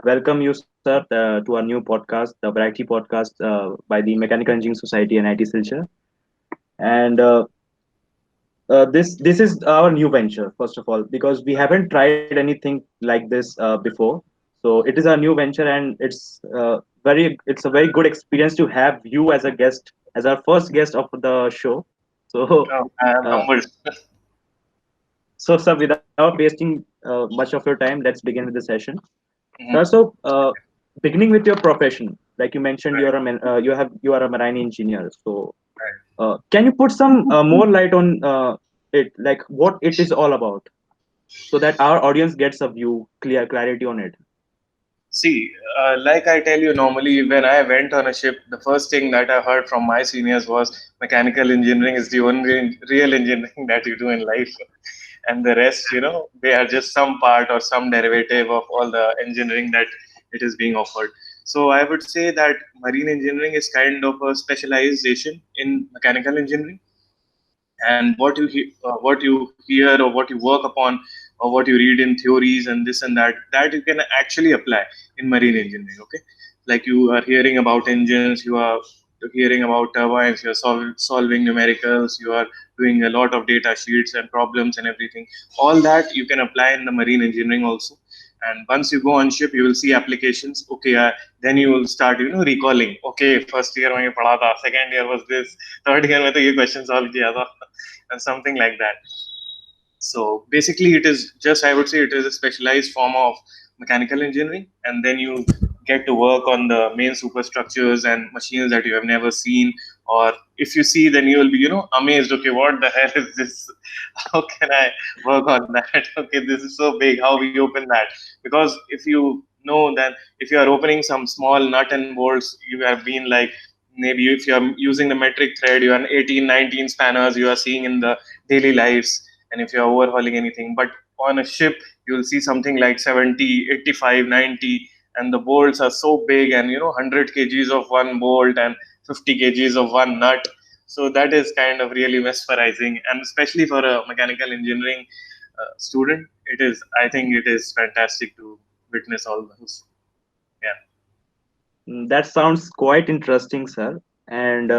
welcome you, sir, to our new podcast, the Variety Podcast by the Mechanical Engineering Society and IT Silchar. And this is our new venture, first of all, because we haven't tried anything like this before. So it is our new venture, and it's a very good experience to have you as a guest, as our first guest of the show. So, Oh, I am uh, humbled. sir, without wasting much of your time, let's begin with the session. Sir, Mhm. beginning with your profession, like you mentioned, Right, you are a marine engineer. So, right. can you put some more light on it, like what it is all about, so that our audience gets a clarity on it? See, like I tell you, normally when I went on a ship, the first thing that I heard from my seniors was mechanical engineering is the only real engineering that you do in life. And the rest, they are just some part or some derivative of all the engineering that it is being offered. So I would say that marine engineering is kind of a specialization in mechanical engineering, and what you hear or what you work upon or what you read in theories and this and that you can actually apply in marine engineering. Okay, like you are hearing about engines, you are hearing about turbines, you are solving numericals, you are doing a lot of data sheets and problems and everything. All that you can apply in the marine engineering also. And once you go on ship, you will see applications. Okay, then you will start recalling. Okay, first year में ये पढ़ा था, second year was this, third year में तो ये question solve किया था, and something like that. So basically, it is just, I would say, it is a specialized form of mechanical engineering, and then you get to work on the main superstructures and machines that you have never seen. Or if you see, then you will be, amazed. Okay, what the hell is this? How can I work on that? Okay, this is so big. How we open that? Because if you know that if you are opening some small nut and bolts, you have been like, maybe if you are using the metric thread, you are 18, 19 spanners you are seeing in the daily lives, and if you're overhauling anything. But on a ship, you'll see something like 70, 85, 90, and the bolts are so big, and 100 kgs of one bolt and 50 kgs of one nut. So that is kind of really mesmerizing, and especially for a mechanical engineering student, I think it is fantastic to witness all those. Yeah. That sounds quite interesting, sir. And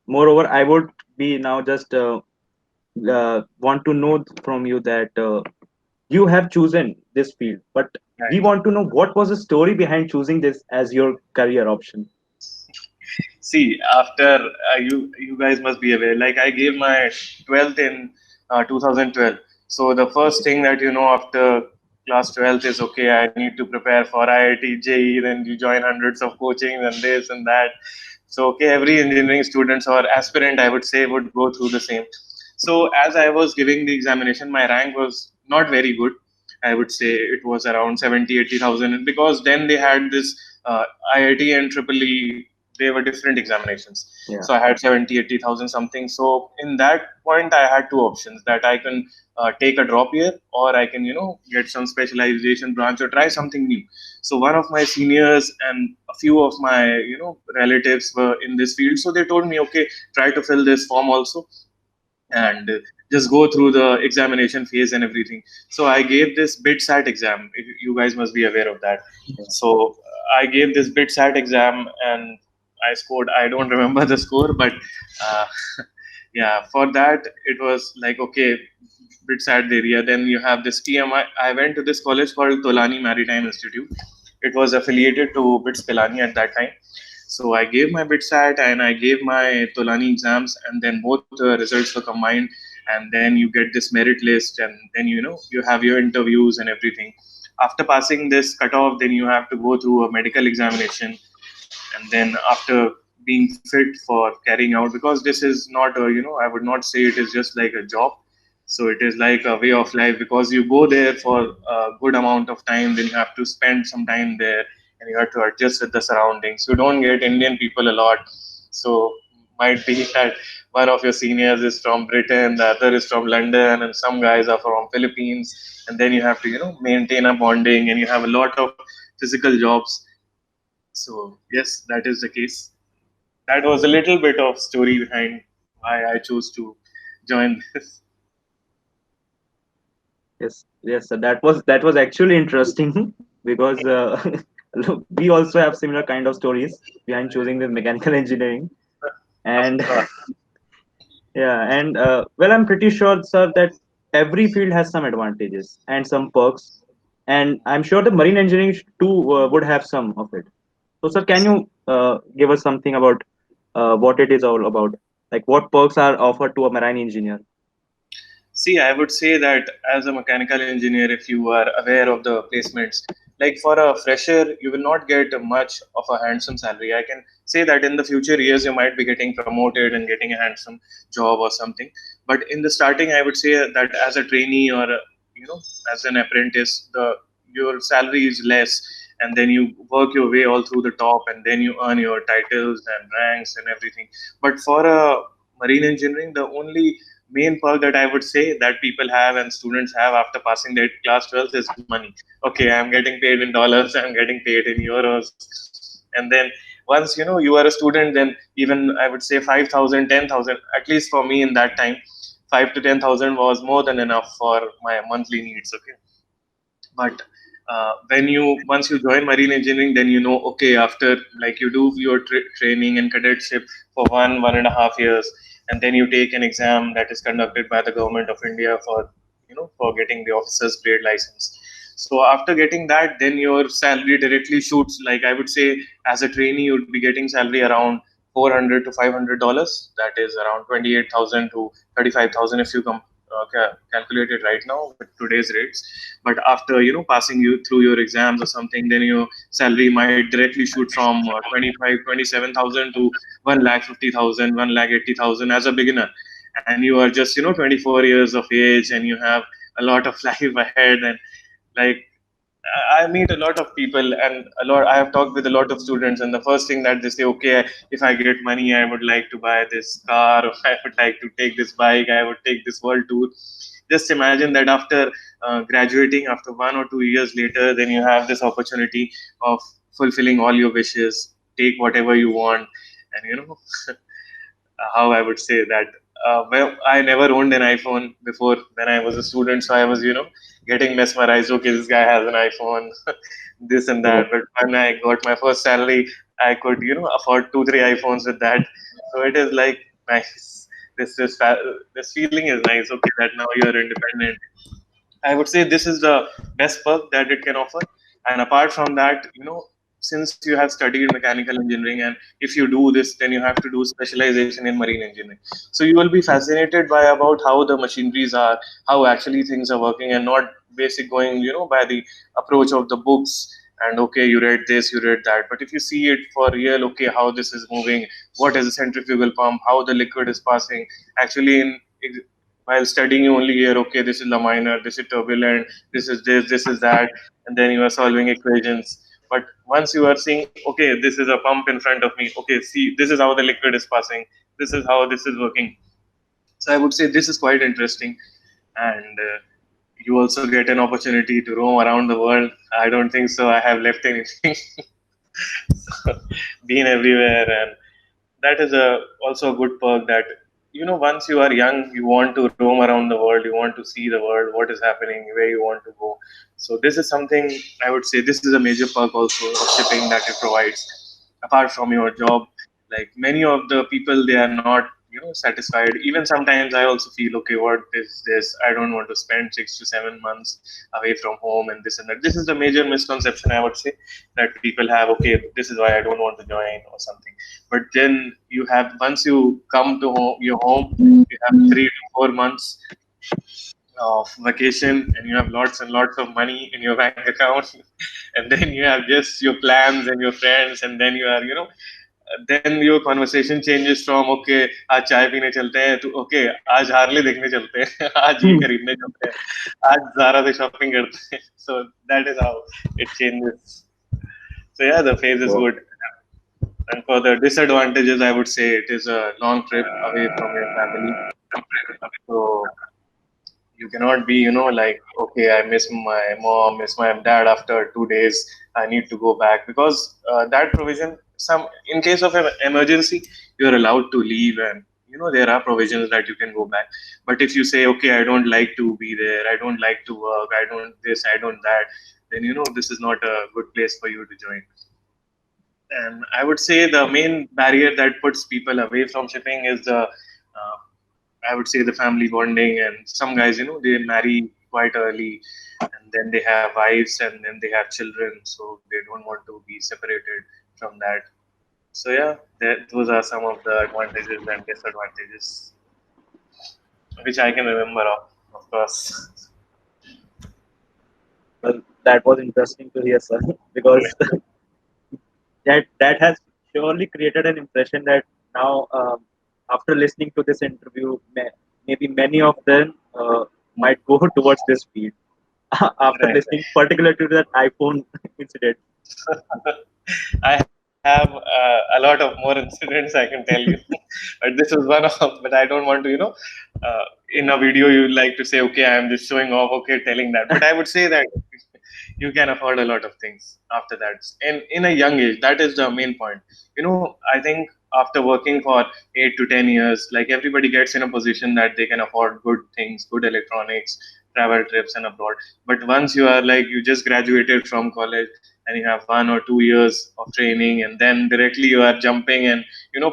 moreover, I would be now just want to know from you that you have chosen this field, but we Right. want to know what was the story behind choosing this as your career option. See, after you guys must be aware. Like I gave my 12th in 2012. So the first thing that after class 12th is, okay, I need to prepare for IIT, JEE. Then you join hundreds of coachings and this and that. So okay, every engineering students or aspirant, I would say, would go through the same. So as I was giving the examination, my rank was not very good. I would say it was around 70, 80,000, because then they had this IIT and Triple E, they were different examinations. Yeah. So I had 70, 80,000 something. So in that point, I had two options, that I can take a drop year, or I can, get some specialization branch or try something new. So one of my seniors and a few of my, relatives were in this field. So they told me, okay, try to fill this form also, and just go through the examination phase and everything. So I gave this BITSAT exam. You guys must be aware of that. So I gave this BITSAT exam, and I scored. I don't remember the score, but uh, yeah, for that it was like, okay, BITSAT area. Then you have this TMI. I went to this college called Tolani Maritime Institute. It was affiliated to BITS Pilani at that time. So I gave my BITSAT and I gave my Tolani exams, and then both the results were combined. And then you get this merit list, and then you have your interviews and everything. After passing this cutoff, then you have to go through a medical examination, and then after being fit for carrying out, because this is not a, I would not say it is just like a job. So it is like a way of life, because you go there for a good amount of time, then you have to spend some time there, and you have to adjust with the surroundings. You don't get Indian people a lot. So might be that one of your seniors is from Britain, the other is from London, and some guys are from Philippines, and then you have to maintain a bonding, and you have a lot of physical jobs. So yes, that is the case. That was a little bit of story behind why I chose to join this. Yes, yes, that was actually interesting because we also have similar kind of stories behind choosing this mechanical engineering. Of And course. yeah, and well, I'm pretty sure, sir, that every field has some advantages and some perks, and I'm sure the marine engineering too would have some of it. So, sir, can you give us something about what it is all about? Like, what perks are offered to a marine engineer? See, I would say that as a mechanical engineer, if you are aware of the placements, like for a fresher, you will not get much of a handsome salary. I can say that in the future years, you might be getting promoted and getting a handsome job or something. But in the starting, I would say that as a trainee or you know, as an apprentice, the your salary is less, and then you work your way all through the top, and then you earn your titles and ranks and everything. But for a marine engineering, the only main perk that I would say that people have and students have after passing their class 12th is money. Okay, I'm getting paid in dollars, I'm getting paid in euros. And then once you are a student, then even I would say 5,000, 10,000, at least for me in that time, 5 to 10,000 was more than enough for my monthly needs. Okay, but when you once you join marine engineering, then okay, after like you do your training and cadetship for 1.5 years, and then you take an exam that is conducted by the government of India for for getting the officer's grade license. So after getting that, then your salary directly shoots, like I would say, as a trainee you would be getting salary around 400 to $500. That is around 28,000 to 35,000 if you calculate it right now with today's rates. But after passing you through your exams or something, then your salary might directly shoot from 25 27,000 to 1,50,000, 1,80,000 as a beginner. And you are just 24 years of age, and you have a lot of life ahead. And like I meet a lot of people, and a lot. I have talked with a lot of students, and the first thing that they say, okay, if I get money, I would like to buy this car, or I would like to take this bike, I would take this world tour. Just imagine that after graduating, after 1 or 2 years later, then you have this opportunity of fulfilling all your wishes, take whatever you want, and how I would say that. Well, I never owned an iPhone before when I was a student, so I was, getting mesmerized. Okay, this guy has an iPhone, this and that. Oh, But when I got my first salary, I could, afford two, three iPhones with that. So it is like nice. This feeling is nice. Okay, that now you're independent. I would say this is the best perk that it can offer. And apart from that, since you have studied mechanical engineering, and if you do this, then you have to do specialization in marine engineering. So you will be fascinated by about how the machineries are, how actually things are working, and not basic going, by the approach of the books. And okay, you read this, you read that. But if you see it for real, okay, how this is moving, what is a centrifugal pump, how the liquid is passing, actually in while studying you only hear, okay, this is laminar, this is turbulent, this is that, and then you are solving equations. But once you are seeing, okay, this is a pump in front of me, okay, see, this is how the liquid is passing, this is how this is working. So I would say this is quite interesting. And you also get an opportunity to roam around the world. I don't think so I have left anything. So, been everywhere. And that is also a good perk that once you are young, you want to roam around the world, you want to see the world, what is happening, where you want to go. So this is something, I would say, this is a major perk also of shipping that it provides. Apart from your job, like many of the people, they are not satisfied. Even sometimes I also feel, okay, what is this, I don't want to spend 6 to 7 months away from home and this and that. This is the major misconception, I would say, that people have. Okay, this is why I don't want to join or something. But then you have, once you come to your home, you have 3 to 4 months of vacation, and you have lots and lots of money in your bank account. And then you have just your plans and your friends, and then you are then your conversation changes from, okay, आज चाय पीने चलते हैं, to okay, आज Harley देखने चलते हैं, आज ये खरीदने चलते हैं, आज ज़ारा से शॉपिंग करते हैं. So that is how it changes. So yeah, the phase is good. And for the disadvantages, I would say it is a long trip away from your family. So you cannot be, like, okay, I miss my mom, miss my dad after 2 days. I need to go back, because that provision, some in case of an emergency, you are allowed to leave, and there are provisions that you can go back. But if you say, okay, I don't like to be there, I don't like to work, I don't this, I don't that, then this is not a good place for you to join. And I would say the main barrier that puts people away from shipping is I would say the family bonding. And some guys, they marry quite early, and then they have wives, and then they have children, so they don't want to be separated from that. So yeah, those are some of the advantages and disadvantages which I can remember of course. Well, that was interesting to hear, sir, because that has surely created an impression that now, after listening to this interview, maybe many of them might go towards this field after Right. listening, particularly to that iPhone incident. I have a lot of more incidents I can tell you, but this is one of. But I don't want to, in a video you like to say, okay, I am just showing off, okay, telling that. But I would say that you can afford a lot of things after that, and in a young age. That is the main point. I think after working for 8 to 10 years, like everybody gets in a position that they can afford good things, good electronics, travel trips and abroad. But once you are like you just graduated from college and you have 1 or 2 years of training, and then directly you are jumping and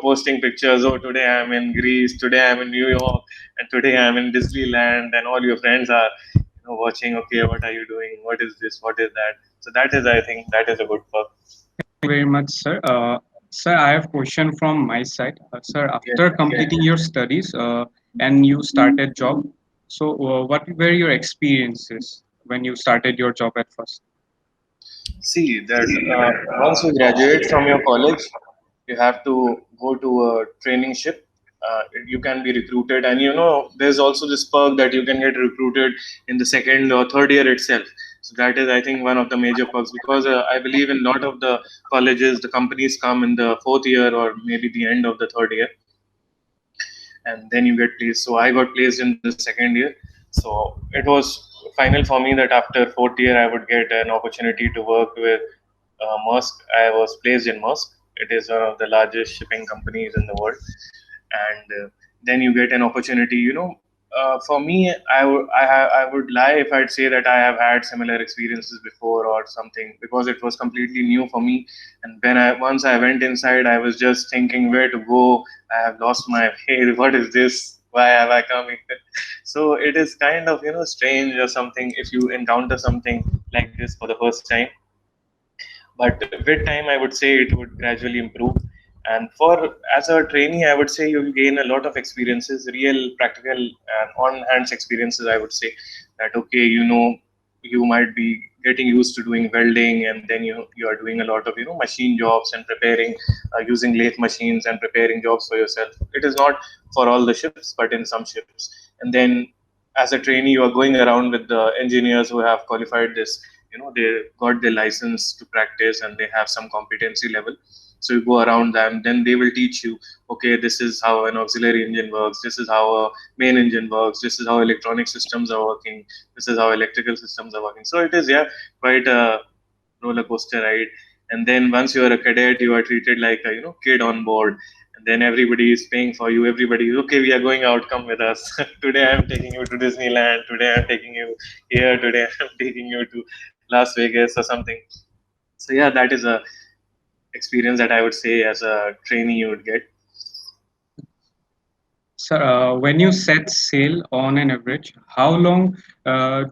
posting pictures. Oh, today I'm in Greece, today I'm in New York, and today I'm in Disneyland, and all your friends are watching. Okay, what are you doing? What is this? What is that? So that is, I think, that is a good perk. Thank you very much, sir. Sir, I have question from my side. Sir, Yes. after completing your studies and you started job, so what were your experiences when you started your job at first? See that once you graduate from your college, you have to go to a training ship. You can be recruited, and there's also this perk that you can get recruited in the second or third year itself. So that is, I think, one of the major perks, because I believe in a lot of the colleges, the companies come in the fourth year or maybe the end of the third year, and then you get placed. So I got placed in the second year. So it was final for me that after fourth year I would get an opportunity to work with Maersk. I was placed in Maersk. It is one of the largest shipping companies in the world, and then you get an opportunity. For me, I would lie if I'd say that I have had similar experiences before or something, because it was completely new for me. And when I once I went inside, I was just thinking where to go. I have lost my way. What is this? Why have I come here? So it is kind of strange or something if you encounter something like this for the first time. But with time, I would say it would gradually improve. And for as a trainee, I would say you'll gain a lot of experiences, real practical and on hands experiences. I would say that, okay, you might be getting used to doing welding, and then you are doing a lot of machine jobs and preparing, using lathe machines and preparing jobs for yourself. It is not for all the ships, but in some ships. And then as a trainee, you are going around with the engineers who have qualified this. They got their license to practice, and they have some competency level. So you go around them, then they will teach you, okay, this is how an auxiliary engine works, this is how a main engine works, this is how electronic systems are working, this is how electrical systems are working. So it is, yeah, quite a roller coaster ride. And then once you are a cadet, you are treated like a kid on board. And then everybody is paying for you. Everybody is, okay, we are going out, come with us. Today I'm taking you to Disneyland, today I'm taking you here, today I'm taking you to Las Vegas or something. So yeah, that is a experience that I would say as a trainee you would get. Sir, when you set sail on an average, how long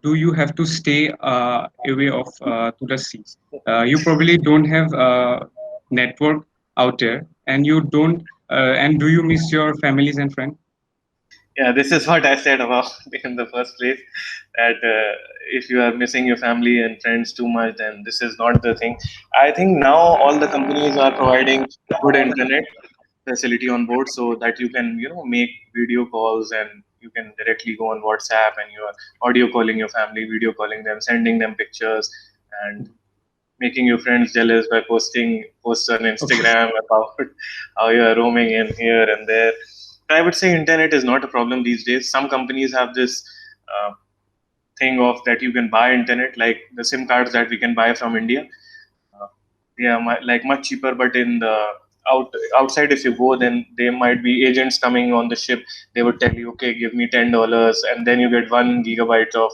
do you have to stay away of to the sea? You probably don't have network out there, and you don't. And do you miss your families and friends? Yeah, this is what I said about in the first place, that if you are missing your family and friends too much, then this is not the thing. I think now all the companies are providing good internet facility on board, so that you can make video calls, and you can directly go on WhatsApp, and you are audio calling your family, video calling them, sending them pictures, and making your friends jealous by posting posts on Instagram about how you are roaming in here and there. I would say internet is not a problem these days. Some companies have this uh, thing of that you can buy internet, like the SIM cards that we can buy from India. Uh, yeah, like much cheaper. But in the outside, if you go, then there might be agents coming on the ship. They would tell you, okay, give me $10, and then you get 1 gigabyte of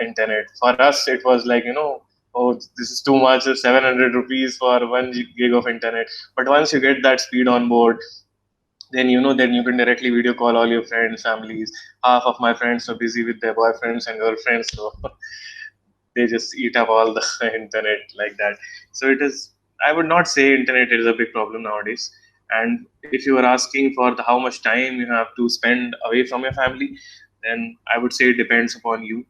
internet. For us, it was like oh, this is too much, 700 rupees for 1 gig of internet. But once you get that speed on board, then then you can directly video call all your friends, families. Half of my friends are busy with their boyfriends and girlfriends, so they just eat up all the internet like that. So it is. I would not say internet is a big problem nowadays. And if you are asking for the how much time you have to spend away from your family, then I would say it depends upon you.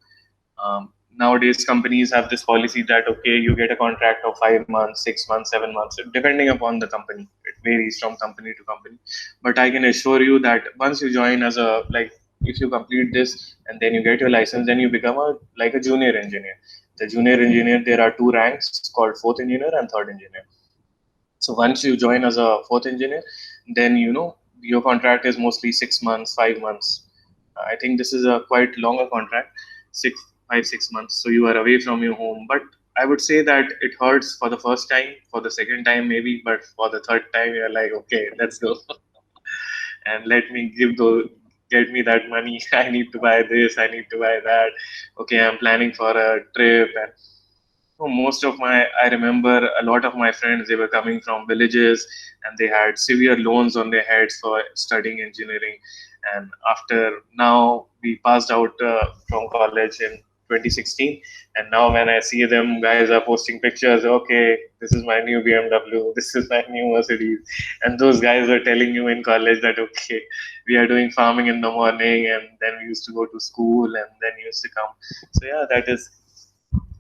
Nowadays, companies have this policy that okay, you get a contract of 5 months, 6 months, 7 months, depending upon the company. It varies from company to company. But I can assure you that once you join as a like, if you complete this and then you get your license, then you become a like a junior engineer. The junior engineer, there are two ranks called fourth engineer and third engineer. So once you join as a fourth engineer, then your contract is mostly 6 months, 5 months. I think this is a quite longer contract, 6 5 6 months. So you are away from your home. But I would say that it hurts for the first time, for the second time maybe, but for the third time you're like, okay, let's go and let me get me that money. I need to buy this, I need to buy that. Okay, I'm planning for a trip. And most of my, I remember a lot of my friends, they were coming from villages and they had severe loans on their heads for studying engineering. And after now, we passed out from college in 2016. And now when I see them, guys are posting pictures. Okay, this is my new BMW. This is my new Mercedes. And those guys were telling you in college that okay, we are doing farming in the morning, and then we used to go to school, and then used to come. So yeah, that is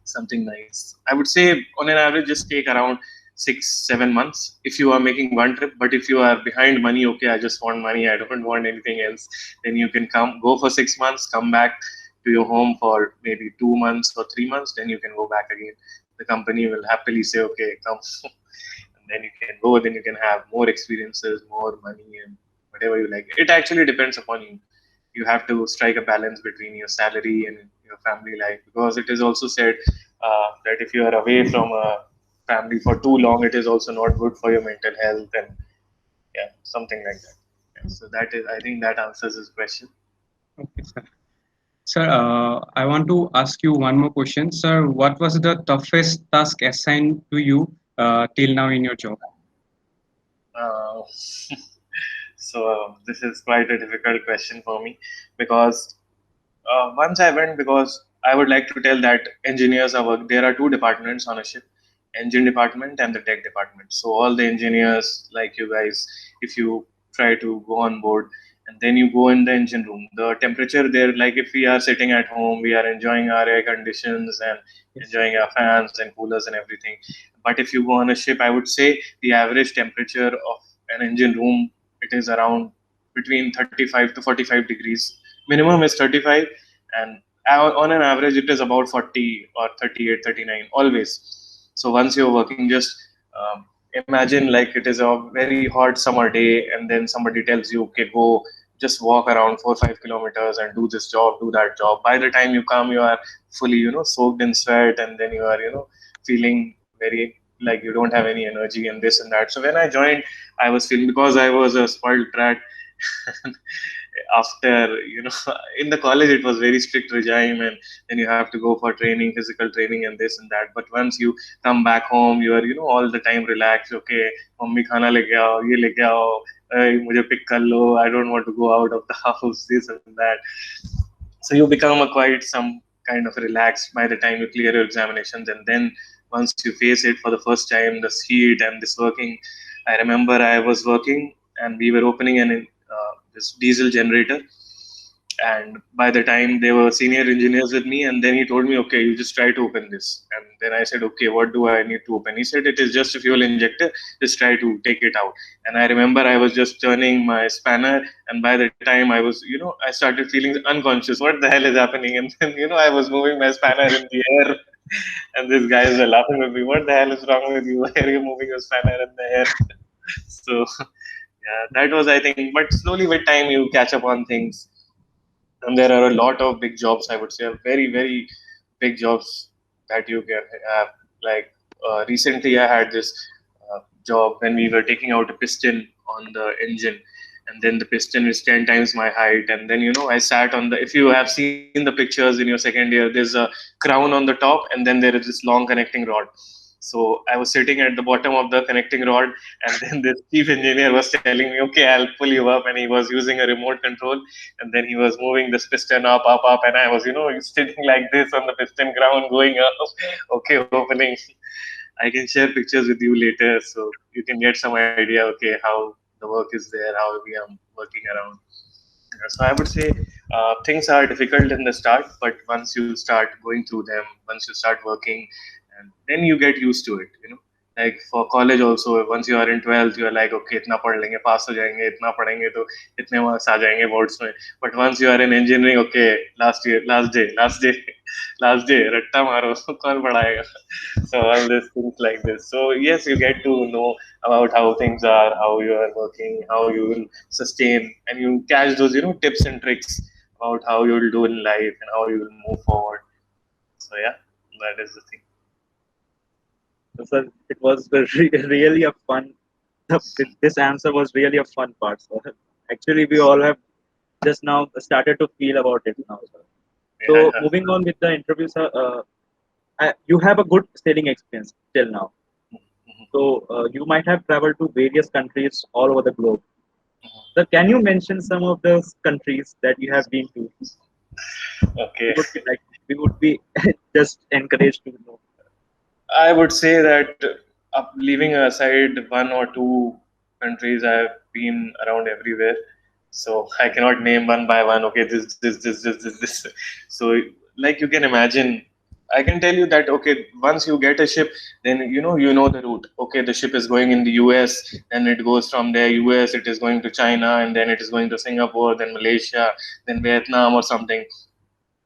something nice. I would say on an average, just take around 6 7 months if you are making one trip. But if you are behind money, okay, I just want money, I don't want anything else, then you can come go for 6 months, come back to your home for maybe 2 months or 3 months, then you can go back again. The company will happily say, okay, come, and then you can go. Then you can have more experiences, more money, and whatever you like. It actually depends upon you. You have to strike a balance between your salary and your family life, because it is also said that if you are away from a family for too long, it is also not good for your mental health, and yeah, something like that. Yeah, so that is, I think that answers this question. Okay, sir. Sir, I want to ask you one more question. Sir, what was the toughest task assigned to you till now in your job? Uh, so this is quite a difficult question for me, because once I went, because I would like to tell that engineers are work. There are two departments on a ship: engine department and the tech department. So all the engineers, like you guys, if you try to go on board and then you go in the engine room, the temperature there, like if we are sitting at home, we are enjoying our air conditions and Yes. enjoying our fans and coolers and everything. But if you go on a ship, I would say the average temperature of an engine room, it is around between 35 to 45 degrees. Minimum is 35, and on an average it is about 40 or 38, 39 always. So once you're working, just imagine like it is a very hot summer day, and then somebody tells you, okay, go just walk around 4 5 kilometers and do this job, do that job. By the time you come, you are fully soaked in sweat, and then you are feeling very like you don't have any energy and this and that. So when I joined, I was feeling, because I was a spoiled brat. After in the college it was very strict regime, and then you have to go for training, physical training and this and that. But once you come back home, you are all the time relaxed. Okay, mummy khana leke aao, ye leke aao, mujhe pick kar lo, I don't want to go out of the house, this and that. So you become a quite some kind of relaxed by the time you clear your examinations. And then once you face it for the first time, the heat and this working, I remember I was working and we were opening an this diesel generator. And by the time, they were senior engineers with me, and then he told me, okay, you just try to open this. And then I said, okay, what do I need to open? He said, it is just a fuel injector, just try to take it out. And I remember I was just turning my spanner, and by the time I was, I started feeling unconscious. What the hell is happening? And then, I was moving my spanner in the air. And these guys were laughing at me. What the hell is wrong with you? Why are you moving your spanner in the air? So, yeah, that was, I think, but slowly with time, you catch up on things. And there are a lot of big jobs, I would say, very, very big jobs that you can have. Like recently, I had this job when we were taking out a piston on the engine. and then the piston is 10 times my height, and then I sat on the, if you have seen the pictures in your second year, there's a crown on the top, and then there is this long connecting rod. So I was sitting at the bottom of the connecting rod, and then this chief engineer was telling me, "Okay, I'll pull you up," and he was using a remote control, and then he was moving this piston up, up, up, and I was, sitting like this on the piston ground, going up. Okay, opening. I can share pictures with you later, so you can get some idea. Okay, how the work is there, how we are working around. So I would say things are difficult in the start, but once you start going through them, once you start working, and then you get used to it. Like for college also, once you are in 12th, you are like, okay, इतना पढ़ लेंगे, pass हो जाएंगे, इतना पढ़ेंगे तो इतने marks आ जाएंगे boards में. But once you are in engineering, okay, last year, last day, last day, रट्टा मारो, कौन पढ़ाएगा? So all these things like this. So yes, you get to know about how things are, how you are working, how you will sustain, and you catch those tips and tricks about how you will do in life and how you will move forward. So yeah, that is the thing. So it was really a fun. This answer was really a fun part. So actually, we all have just now started to feel about it now. So Yeah. moving on with the interview, sir, you have a good sailing experience till now. So you might have traveled to various countries all over the globe. So can you mention some of those countries that you have been to? Okay. We would be like we would be just encouraged to know. I would say that leaving aside one or two countries, I have been around everywhere. So I cannot name one by one. Okay, this. So like you can imagine, I can tell you that okay, once you get a ship, then you know the route. Okay, the ship is going in the U.S., then it goes from there U.S. It is going to China, and then it is going to Singapore, then Malaysia, then Vietnam or something.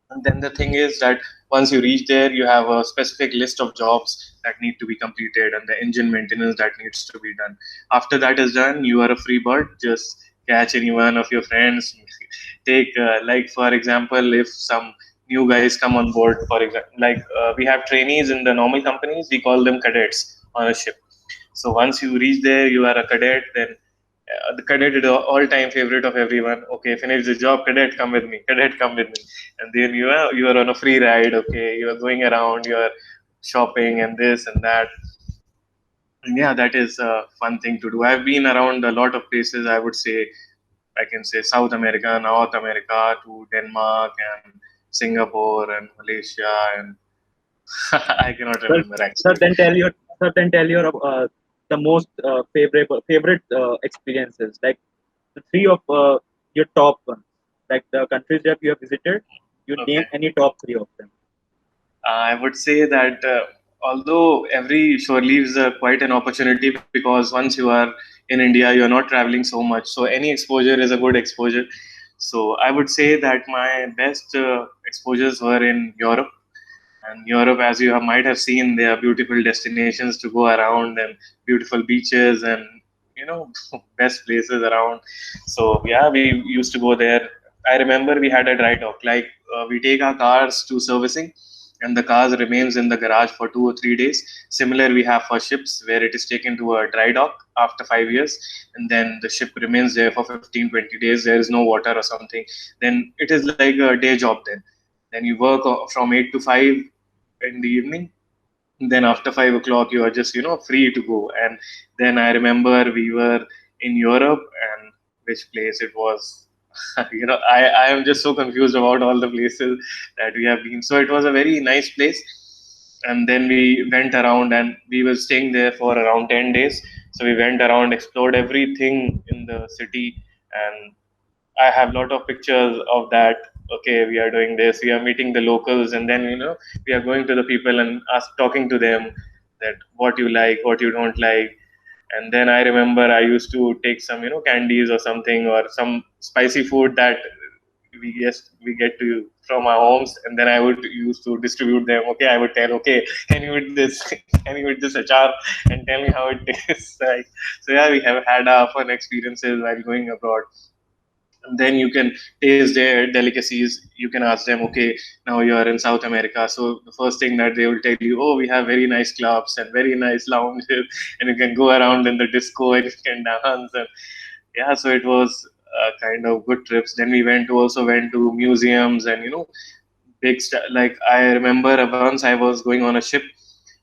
And then the thing is that once you reach there, you have a specific list of jobs that need to be completed and the engine maintenance that needs to be done. After that is done, you are a free bird. Just catch any one of your friends. Take, like, for example, if some new guys come on board, for example, like we have trainees in the normal companies, we call them cadets on a ship. So once you reach there, you are a cadet, then the cadet is all-time favorite of everyone. Okay, finish the job, cadet, come with me. Cadet, come with me. And then you are on a free ride. Okay, you are going around, you are shopping and this and that. And yeah, that is a fun thing to do. I've been around a lot of places. I would say I can say South America, North America, to Denmark and Singapore and Malaysia, and I cannot Sir, remember sir, actually. then tell your the most favorite experiences, like the three of your top ones, like the countries that you have visited. You name Okay. any top three of them. I would say that although every shore leaves quite an opportunity, because once you are in India, you're not traveling so much. So any exposure is a good exposure. So I would say that my best exposures were in Europe. And Europe, as you might have seen, there are beautiful destinations to go around and beautiful beaches and best places around. So yeah, we used to go there. I remember we had a dry dock. Like we take our cars to servicing, and the cars remains in the garage for 2 or 3 days. Similar we have for ships, where it is taken to a dry dock after 5 years, and then the ship remains there for 15-20 days. There is no water or something. Then it is like a day job. Then you work from 8 to 5 in the evening. Then after 5 o'clock, you are just free to go. And then I remember we were in Europe, and which place it was. I am just so confused about all the places that we have been. So it was a very nice place. And then we went around, and we were staying there for around 10 days. So we went around, explored everything in the city, and I have a lot of pictures of that. Okay, we are doing this. We are meeting the locals, and then we are going to the people and talking to them that what you like, what you don't like. And then I remember I used to take some candies or something, or some spicy food that we get to from our homes, and then I would used to distribute them. Okay, I would tell, okay, can you eat this? Can you eat this achar and tell me how it tastes? Like, so yeah, we have had our fun experiences while going abroad. And then you can taste their delicacies. You can ask them, okay, now you are in South America, so the first thing that they will tell you, oh, we have very nice clubs and very nice lounges, and you can go around in the disco and you can dance. And yeah, so it was kind of good trips. Then we also went to museums and like I remember once I was going on a ship,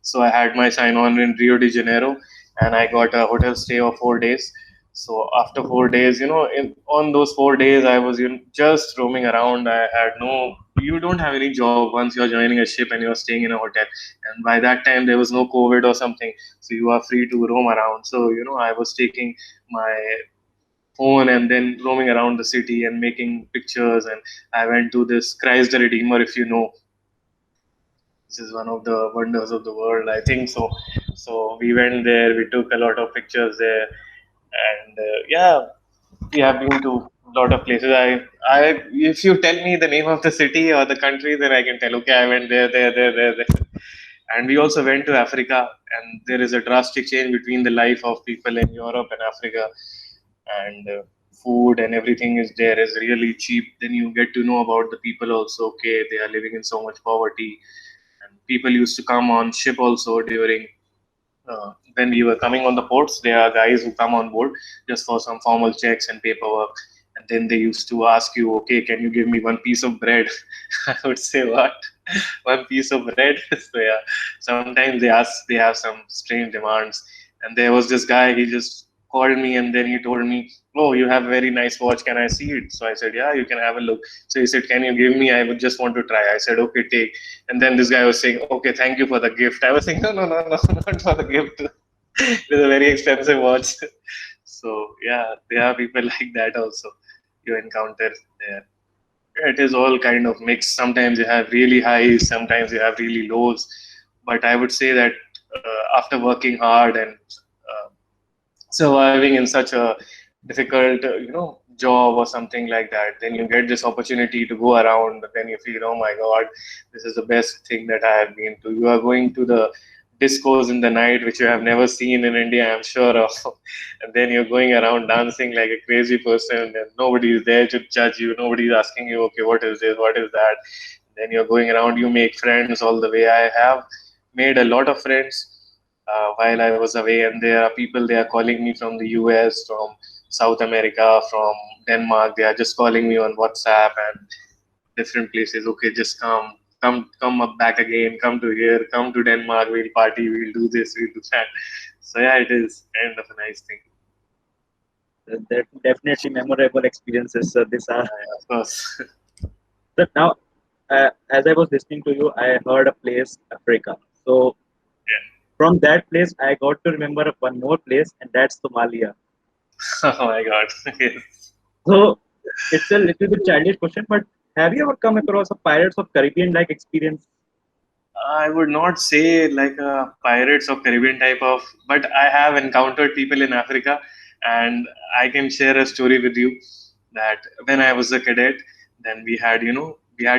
so I had my sign on in Rio de Janeiro, and I got a hotel stay of 4 days. So after 4 days, on those 4 days, I was just roaming around. I had no, you don't have any job once you're joining a ship and you're staying in a hotel. And by that time, there was no COVID or something, so you are free to roam around. So I was taking my phone and then roaming around the city and making pictures. And I went to this Christ the Redeemer, if you know. This is one of the wonders of the world, I think so. So we went there, we took a lot of pictures there, and yeah, we have been to a lot of places. If you tell me the name of the city or the country, then I can tell. Okay, I went there. And we also went to Africa, and there is a drastic change between the life of people in Europe and Africa, and food and everything is there is really cheap. Then you get to know about the people also. Okay, they are living in so much poverty, and people used to come on ship also during when we were coming on the ports. There are guys who come on board just for some formal checks and paperwork, and then they used to ask you, okay, can you give me one piece of bread? I would say, what? One piece of bread? So yeah, sometimes they have some strange demands. And there was this guy, he just called me and then he told me, oh, you have a very nice watch, can I see it? So I said, yeah, you can have a look. So he said, can you give me? I would just want to try. I said, okay, take. And then this guy was saying, okay, thank you for the gift. I was saying, no, no, no, no, not for the gift. It is a very expensive watch. So yeah, there are people like that also you encounter there. It is all kind of mixed. Sometimes you have really highs, sometimes you have really lows. But I would say that after working hard and surviving in such a difficult job or something like that, then you get this opportunity to go around. Then you feel, oh my god, this is the best thing that I have been to. You are going to the discos in the night which you have never seen in India, I'm sure of. And then you're going around dancing like a crazy person and nobody is there to judge you. Nobody is asking you, okay, what is this, what is that. Then you're going around, you make friends all the way. I have made a lot of friends while I was away, and there are people, they are calling me from the US, from South America, from Denmark. They are just calling me on WhatsApp and different places. Okay, just come up back again. Come to here. Come to Denmark. We'll party. We'll do this. We'll do that. So yeah, it is kind of a nice thing. That definitely memorable experiences. These are. Yeah, of course. So now, as I was listening to you, I heard a place, Africa. So from that place, I got to remember one more place, and that's Somalia. Yeah. Oh my God. Yes. So it's a little bit childish question, but have you ever come across a Pirates of Caribbean like experience? I would not say like a Pirates of Caribbean type of, but I have encountered people in Africa, and I can share a story with you that when I was a cadet, then we had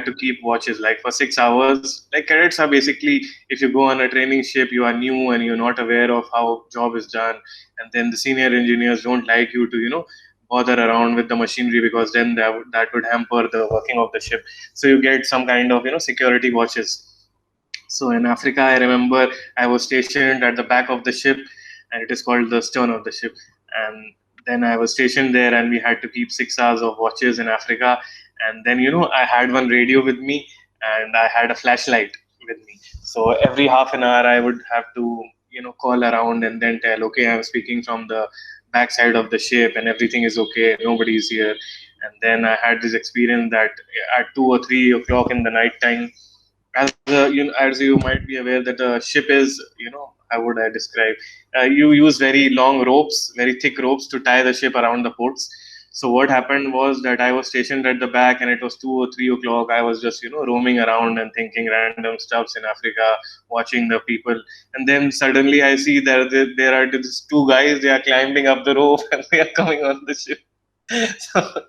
to keep watches like for 6 hours. Like cadets are basically, if you go on a training ship, you are new and you're not aware of how job is done, and then the senior engineers don't like you to bother around with the machinery because then that would hamper the working of the ship. So you get some kind of security watches. So in Africa, I remember I was stationed at the back of the ship, and it is called the stern of the ship. And then I was stationed there, and we had to keep 6 hours of watches in Africa. And then I had one radio with me, and I had a flashlight with me. So every half an hour, I would have to call around and then tell, okay, I'm speaking from the backside of the ship, and everything is okay, nobody is here. And then I had this experience that at 2 or 3 o'clock in the night time, as you might be aware that a ship is, how would I describe, you use very long ropes, very thick ropes to tie the ship around the ports. So what happened was that I was stationed at the back, and it was 2 or 3 o'clock. I was just roaming around and thinking random stuffs in Africa, watching the people. And then suddenly I see that there are these two guys, they are climbing up the rope and they are coming on the ship. So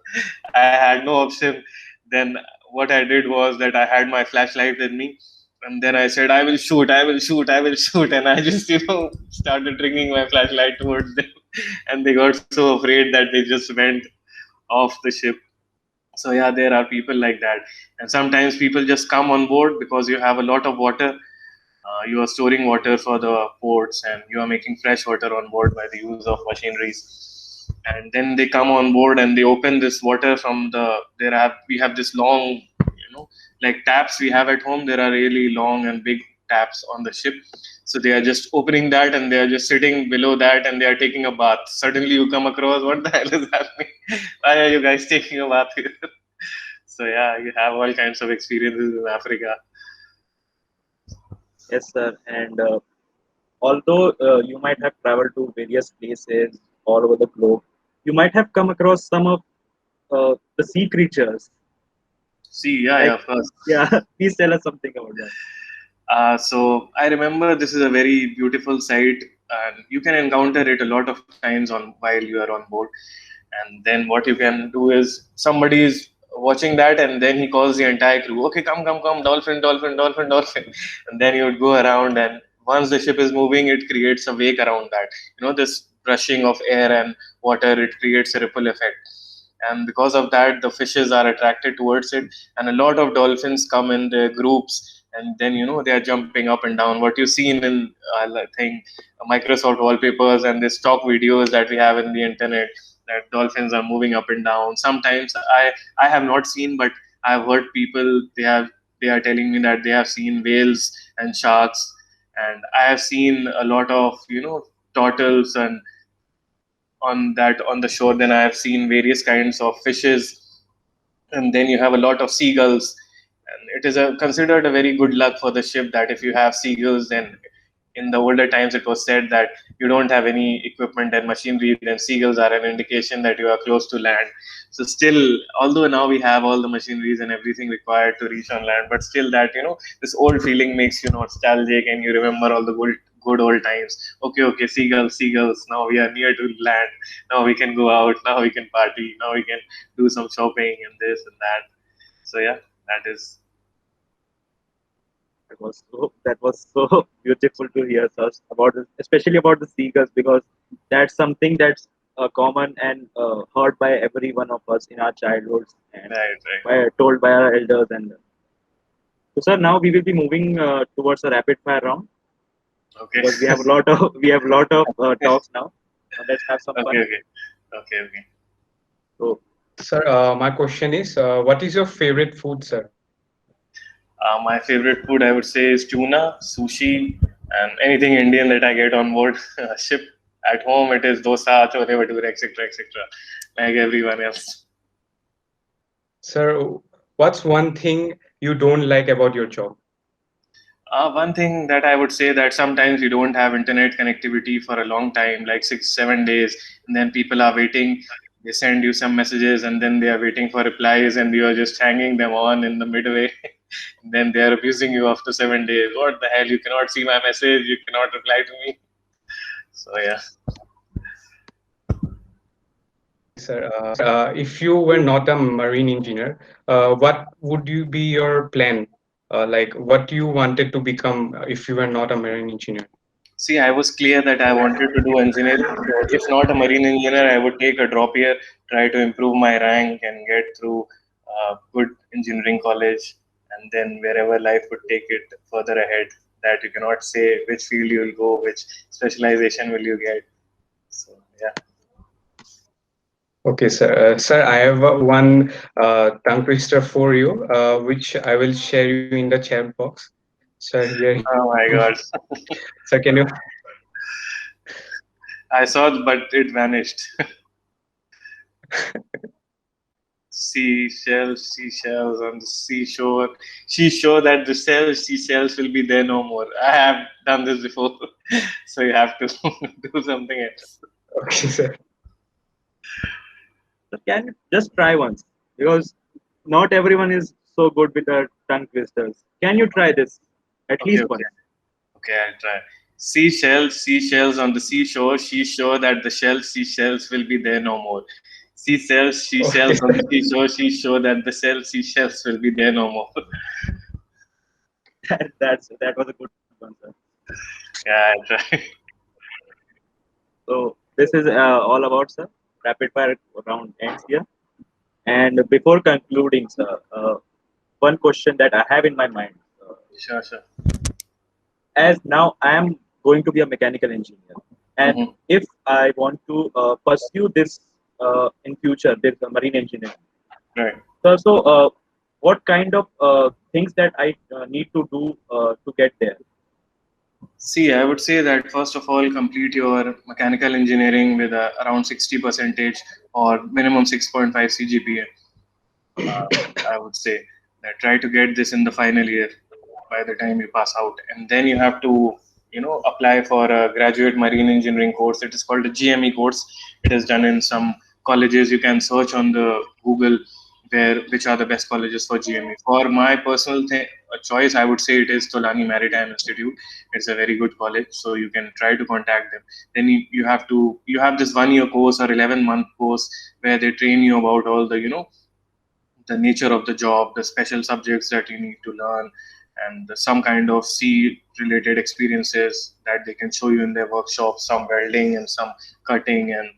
I had no option. Then what I did was that I had my flashlight with me, and then I said, I will shoot, I will shoot, I will shoot. And I just, started bringing my flashlight towards them. And they got so afraid that they just went off the ship. So, yeah, there are people like that. And sometimes people just come on board because you have a lot of water. You are storing water for the ports, and you are making fresh water on board by the use of machineries. and then they come on board and they open this water from the there have we have this long, like taps we have at home. There are really long and big taps on the ship, so they are just opening that and they are just sitting below that and they are taking a bath. Suddenly you come across, what the hell is happening? Why are you guys taking a bath here? So yeah, you have all kinds of experiences in Africa. Yes, sir. And although you might have traveled to various places all over the globe, you might have come across some of the sea creatures. See, yeah, yeah, Like, of course. yeah, please tell us something about that. So I remember this is a very beautiful sight, and you can encounter it a lot of times on while you are on board. And then what you can do is somebody is watching that, and then he calls the entire crew. Okay, come, come, come, dolphin, dolphin, dolphin, dolphin. And then you would go around, and once the ship is moving, it creates a wake around that. This brushing of air and water, it creates a ripple effect. And because of that, the fishes are attracted towards it, and a lot of dolphins come in their groups, and then they are jumping up and down. What you see in I think Microsoft wallpapers and the stock videos that we have in the internet, that dolphins are moving up and down. Sometimes I have not seen, but I've heard people, they are telling me that they have seen whales and sharks, and I have seen a lot of turtles and on the shore. Then I have seen various kinds of fishes, and then you have a lot of seagulls. And it is considered a very good luck for the ship that if you have seagulls, then in the older times it was said that you don't have any equipment and machinery, then seagulls are an indication that you are close to land. So still, although now we have all the machineries and everything required to reach on land, but still that this old feeling makes you nostalgic and you remember all the good old times. Okay, okay, seagulls, seagulls, now we are near to land, now we can go out, now we can party, now we can do some shopping and this and that. So yeah, that is. That was so beautiful to hear, sir, about this, especially about the seagulls, because that's something that's common and heard by every one of us in our childhoods and Right, right. told by our elders. And so, sir, now we will be moving towards a rapid fire round Okay. because we have a lot of talks now. Let's have some Okay, fun. okay, okay, okay. So, Sir, my question is, what is your favorite food, sir? My favorite food, I would say, is tuna, sushi, and anything Indian that I get on board a ship. At home, it is dosa, chole bhature, etc., etc., like everyone else. Sir, what's one thing you don't like about your job? One thing that I would say that sometimes you don't have internet connectivity for a long time, like 6, 7 days, and then people are waiting. They send you some messages, and then they are waiting for replies, and you are just hanging them on in the midway. Then they are abusing you after 7 days. What the hell? You cannot see my message. You cannot reply to me. So yeah. Okay, sir. If you were not a marine engineer, what would you be your plan? Like, what you wanted to become if you were not a marine engineer? See, I was clear that I wanted to do engineering. So if not a marine engineer, I would take a drop year, try to improve my rank, and get through a good engineering college, and then wherever life would take it further ahead. That you cannot say which field you will go, which specialization will you get. So yeah. Okay, sir. Sir, I have one tongue twister for you, which I will share you in the chat box. Sir, here. Oh my God. Sir, can you? I saw, but it vanished. Seashells, seashells on the seashore. She's sure that the seashells will be there no more. I have done this before, so you have to do something else. Okay, sir. so can you just try once? Because not everyone is so good with the tongue twisters. Can you try this at Okay, least okay, once? okay. I'll try. Seashells, seashells on the seashore. She's sure that the seashells will be there no more. Seashells, seashells on Okay. the seashore. She's sure that the seashells will be there no more. That was a good one, sir. Yeah, I'll try. So this is all about, sir. Rapid fire round ends here. And before concluding, sir, one question that I have in my mind, Sure, sure. as now I am going to be a mechanical engineer. And Hmm. if I want to pursue this in future, this marine engineering. Right. So, what kind of things that I need to do to get there? See, I would say that first of all, complete your mechanical engineering with around 60 percentage or minimum 6.5 CGPA. I would say that try to get this in the final year by the time you pass out, and then you have to, apply for a graduate marine engineering course. It is called a GME course. It is done in some colleges. You can search on the Google where which are the best colleges for GME. For my personal choice, I would say it is Tolani Maritime Institute. It's a very good college, so you can try to contact them. Then you have this 1 year course or 11-month course where they train you about all the the nature of the job, the special subjects that you need to learn, and some kind of sea related experiences that they can show you in their workshops, some welding and some cutting and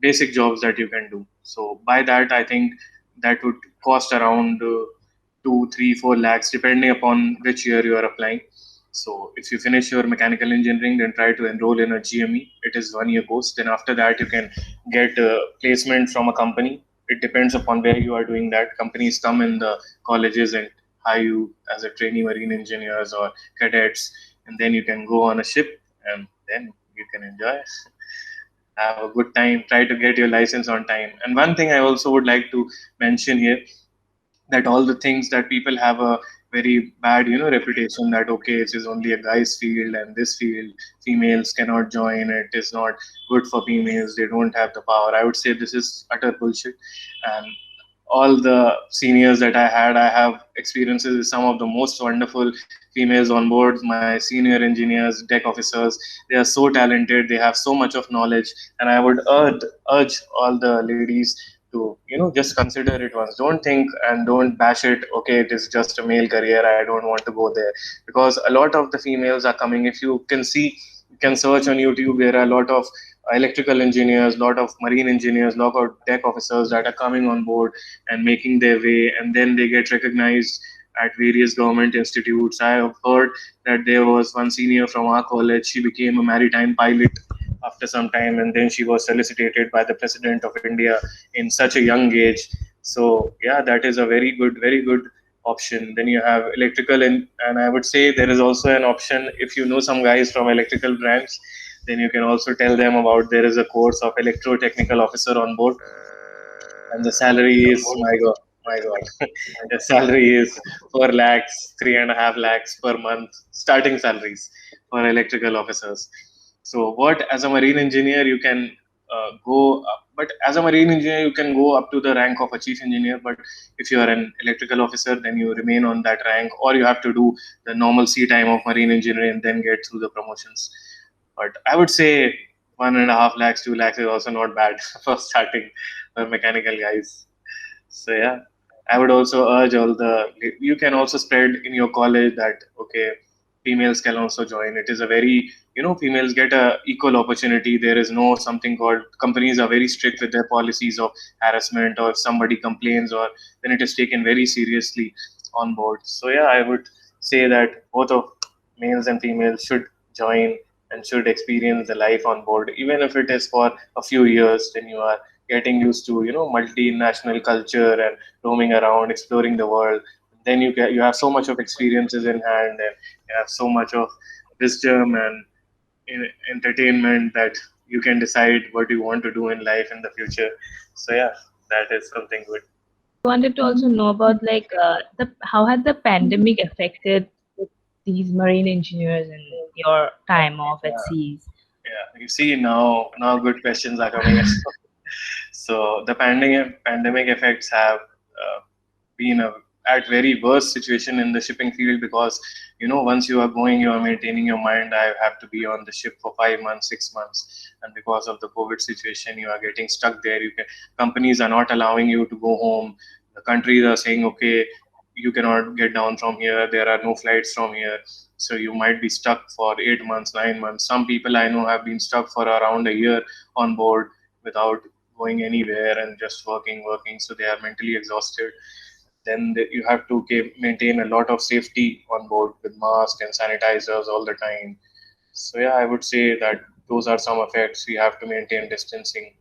basic jobs that you can do. So, by that, I think that would cost around 2, 3, 4 lakhs depending upon which year you are applying. So, if you finish your mechanical engineering, then try to enroll in a GME. It is 1 year course. Then, after that, you can get a placement from a company. It depends upon where you are doing that. Companies come in the colleges and hire you as a trainee marine engineers or cadets, and then you can go on a ship and then you can enjoy, have a good time, try to get your license on time. And one thing I also would like to mention here, that all the things that people have a very bad reputation that okay, it is only a guy's field, and this field females cannot join, it is not good for females, they don't have the power. I would say this is utter bullshit. And all the seniors that I had, I have experiences with some of the most wonderful females on board. My senior engineers, deck officers, they are so talented. They have so much of knowledge, and I would urge all the ladies to just consider it once. Don't think and don't bash it. Okay, it is just a male career. I don't want to go there, because a lot of the females are coming. If you can see, you can search on YouTube. There are a lot of electrical engineers, lot of marine engineers, lot of deck officers that are coming on board and making their way, and then they get recognized at various government institutes. I have heard that there was one senior from our college. She became a maritime pilot after some time, and then she was solicited by the president of India in such a young age. So yeah, that is a very good option. Then you have electrical, and I would say there is also an option if you know some guys from electrical branch, then you can also tell them about there is a course of electro-technical officer on board, and the salary is my god, the salary is 4 lakhs, 3.5 lakhs per month, starting salaries for electrical officers. So what, as a marine engineer you can go up, but as a marine engineer you can go up to the rank of a chief engineer. But if you are an electrical officer, then you remain on that rank, or you have to do the normal sea time of marine engineering and then get through the promotions. But I would say 1.5 lakhs, 2 lakhs is also not bad for starting for mechanical guys. So yeah, I would also urge all the. You can also spread in your college that okay, females can also join. It is a very females get a equal opportunity. There is no something called, companies are very strict with their policies of harassment, or if somebody complains, or then it is taken very seriously on board. So yeah, I would say that both of males and females should join and should experience the life on board, even if it is for a few years. Then you are getting used to multinational culture and roaming around, exploring the world. Then you have so much of experiences in hand, and you have so much of wisdom and entertainment that you can decide what you want to do in life in the future. So yeah, that is something good. Wanted to also know about like the how had the pandemic affected these marine engineers and your time off at seas? Yeah, you see, now good questions are coming. So the pandemic effects have been at very worst situation in the shipping field, because once you are going, you are maintaining your mind. I have to be on the ship for 5 months, 6 months, and because of the COVID situation, you are getting stuck there. Companies are not allowing you to go home. The countries are saying, okay, you cannot get down from here. There are no flights from here, so you might be stuck for 8 months, 9 months. Some people I know have been stuck for around a year on board without going anywhere and just working. So they are mentally exhausted. Then you have to maintain a lot of safety on board with masks and sanitizers all the time. So yeah, I would say that those are some effects. We have to maintain distancing.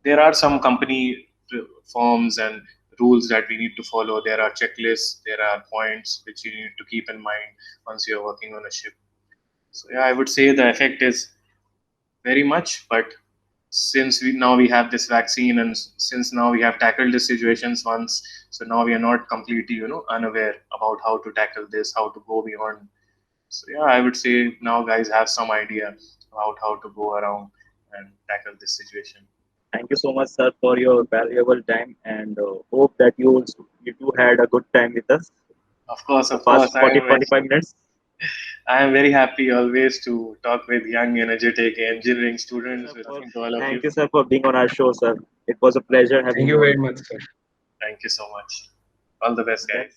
There are some company forms and rules that we need to follow. There are checklists, there are points which you need to keep in mind once you're working on a ship. So yeah, I would say the effect is very much, but since we have this vaccine, and since now we have tackled the situations once, so now we are not completely unaware about how to tackle this, how to go beyond. So yeah, I would say now guys have some idea about how to go around and tackle this situation. Thank you so much, sir, for your valuable time, and hope that you too had a good time with us the Of past course, I am 40-45 minutes. I am very happy always to talk with young, energetic engineering Thank you, students, sir, listening to all of you. for being on our show, sir. It was a pleasure Thank having you you very on. much, sir. Thank you so much. All the best, Then guys.